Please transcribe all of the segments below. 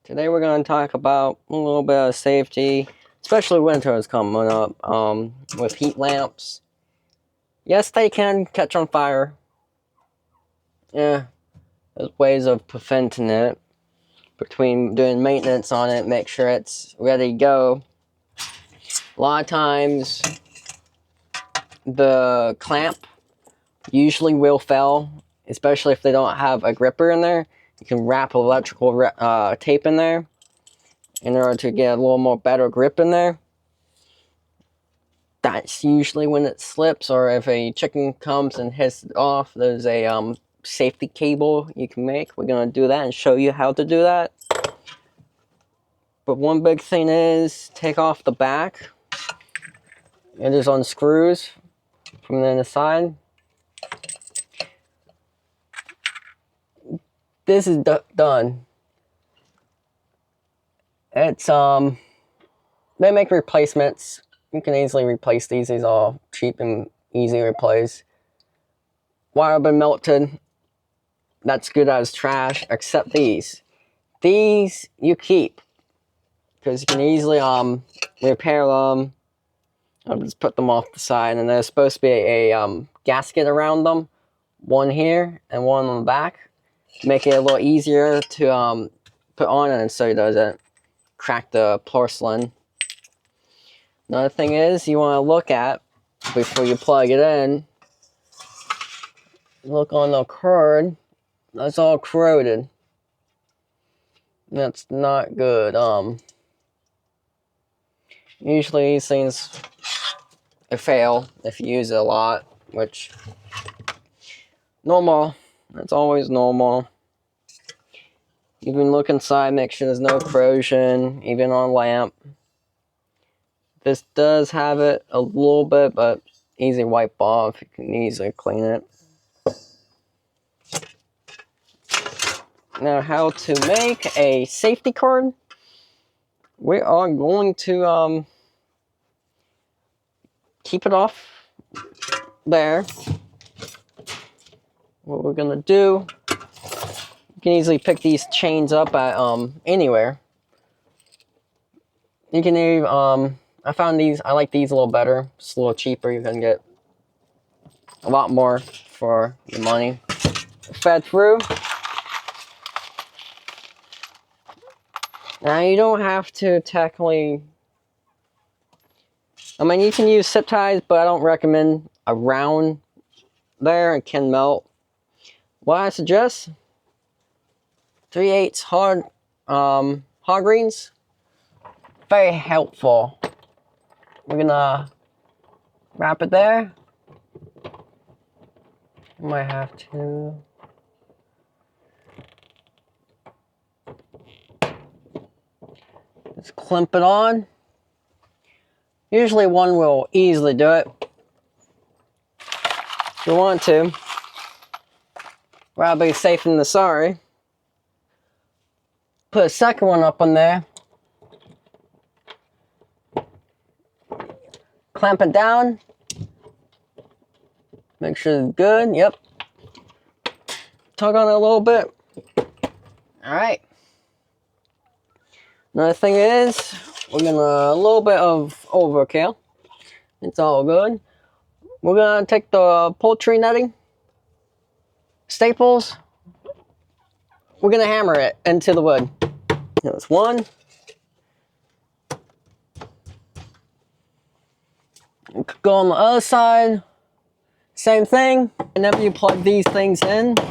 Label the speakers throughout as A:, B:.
A: Today we're going to talk about a little bit of safety, especially winter is coming up, with heat lamps. Yes, they can catch on fire. Yeah, there's ways of preventing it. Between doing maintenance on it, make sure it's ready to go. A lot of times, the clamp usually will fail, especially if they don't have a gripper in there. You can wrap electrical tape in there in order to get a little more better grip in there. That's usually when it slips, or if a chicken comes and hits it off, there's a safety cable you can make. We're going to do that and show you how to do that. But one big thing is take off the back. It is on screws from the inside. This is done. It's they make replacements. You can easily replace these. These are cheap and easy to replace. Wire been melted. That's good as trash, except these. These you keep, because you can easily repair them. I'll just put them off the side, and there's supposed to be a gasket around them. One here and one on the back. Make it a little easier to put on, and so it doesn't crack the porcelain. Another thing is you want to look at, before you plug it in, look on the cord. That's all corroded. That's not good. Usually these things fail if you use it a lot, which normal. That's always normal. Even look inside, make sure there's no corrosion, even on lamp. This does have it a little bit, but easy wipe off. You can easily clean it. Now, how to make a safety cord. We are going to keep it off there. What we're gonna do, you can easily pick these chains up at anywhere. You can even I found these. I like these a little better. It's a little cheaper. You can get a lot more for your money. Fed through. Now you don't have to technically. I mean, you can use zip ties, but I don't recommend around there. It can melt. What I suggest: 3/8 hard greens. Very helpful. We're gonna wrap it there. Might have to. Just clamp it on. Usually one will easily do it. If you want to. Rather be safe than sorry. Put a second one up on there. Clamp it down. Make sure it's good. Yep. Tug on it a little bit. Alright. Another thing is, we're gonna a little bit of overkill. It's all good. We're gonna take the poultry netting, staples. We're gonna hammer it into the wood. There's one. Go on the other side. Same thing. Whenever you plug these things into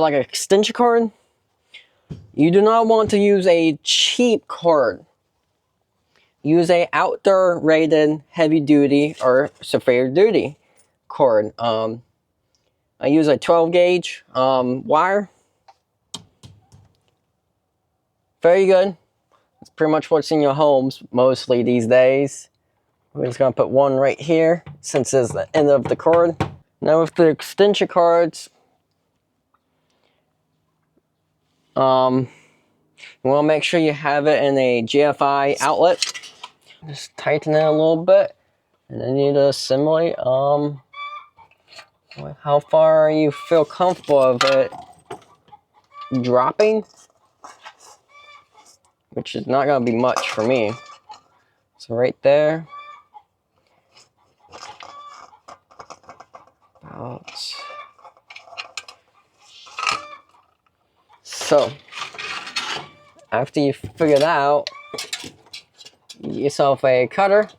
A: like an extension cord, you do not want to use a cheap cord. Use a outdoor rated heavy duty or severe duty cord. I use a 12 gauge wire. Very good. It's pretty much what's in your homes mostly these days. We're just gonna put one right here since it's the end of the cord. Now with the extension cords, you want to make sure you have it in a GFI outlet. Just tighten it a little bit, and then you need to assimilate how far you feel comfortable of it. dropping, which is not going to be much for me. So right there, about. So after you figure that out, get yourself a cutter,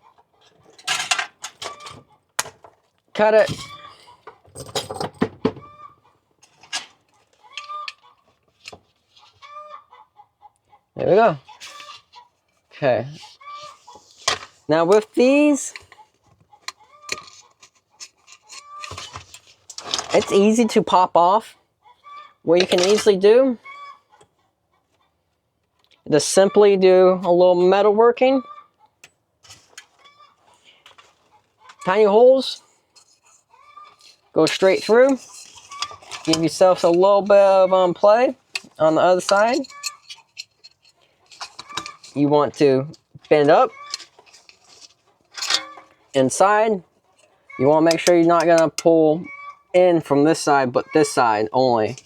A: cut it. There we go. Okay. Now with these, it's easy to pop off. What you can easily do, just simply do a little metalworking. Tiny holes. Go straight through. Give yourself a little bit of play on the other side. You want to bend up. Inside. You want to make sure you're not going to pull in from this side, but this side only.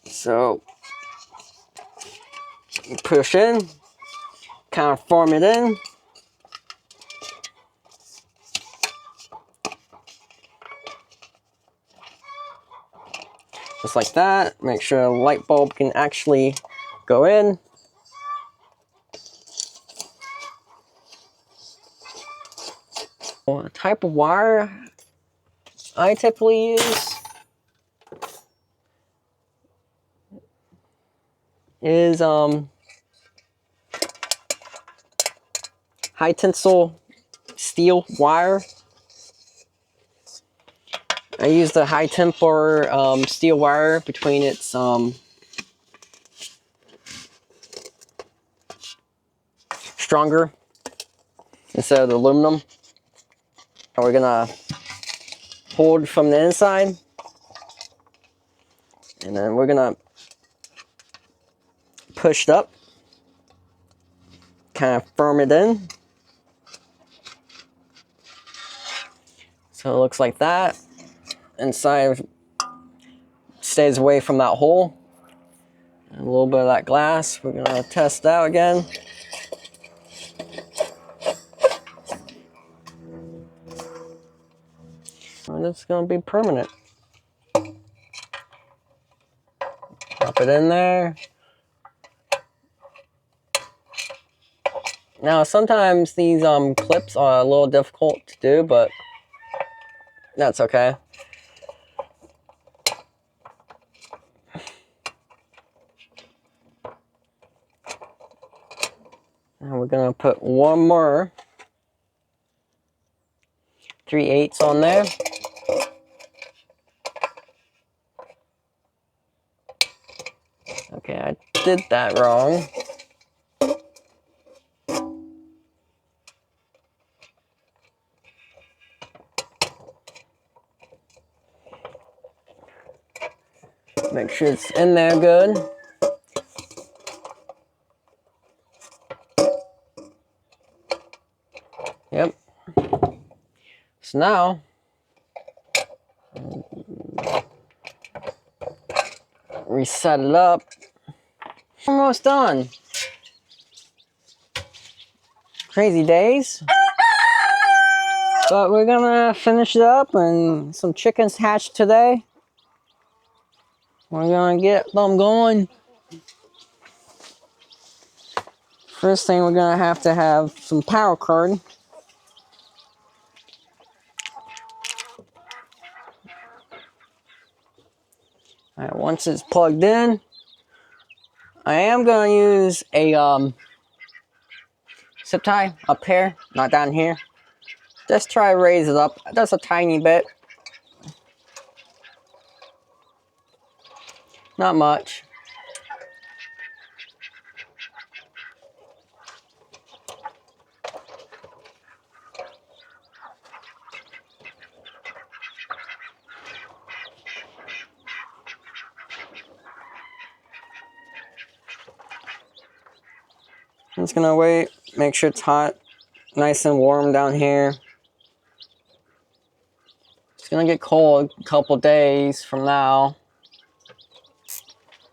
A: So, you push in. Kind of form it in. Just like that. Make sure the light bulb can actually go in. The type of wire I typically use is high tensile steel wire. I use the high temper steel wire between its stronger instead of the aluminum. And we're gonna hold from the inside, and then we're gonna push it up, kind of firm it in. So it looks like that. Inside stays away from that hole. And a little bit of that glass. We're gonna test out again. And it's gonna be permanent. Pop it in there. Now sometimes these clips are a little difficult to do, but that's okay. And we're gonna put one more 3/8 on there. Okay, I did that wrong. Make sure it's in there good. Yep. So now, reset it up. Almost done. Crazy days. But we're gonna finish it up, and some chickens hatched today. We're gonna get them going. First thing, we're gonna have to have some power cord. Alright, once it's plugged in, I am gonna use a zip tie up here, not down here. Just try to raise it up just a tiny bit. Not much. I'm just gonna wait, make sure it's hot, nice and warm down here. It's gonna get cold a couple days from now.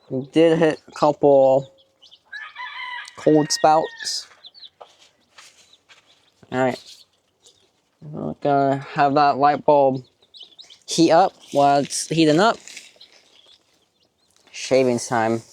A: We did hit a couple cold spouts. Alright. We're gonna have that light bulb heat up. While it's heating up, shaving time.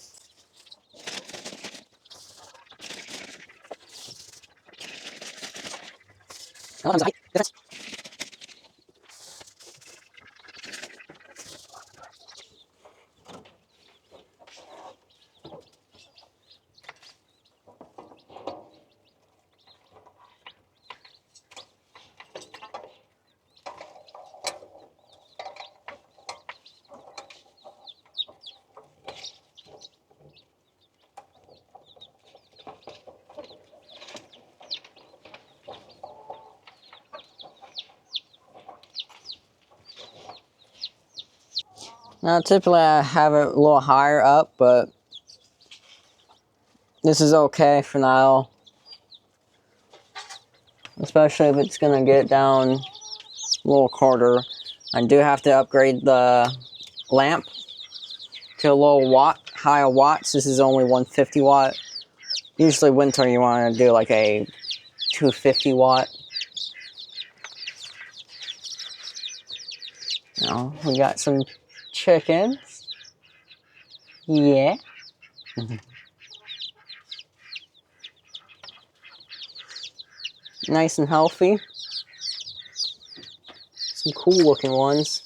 A: Now, typically I have it a little higher up, but this is okay for now. Especially if it's gonna get down a little harder. I do have to upgrade the lamp to a little higher watts. This is only 150 watt. Usually winter you want to do like a 250 watt. Now we got some chickens. Yeah. Nice and healthy. Some cool looking ones.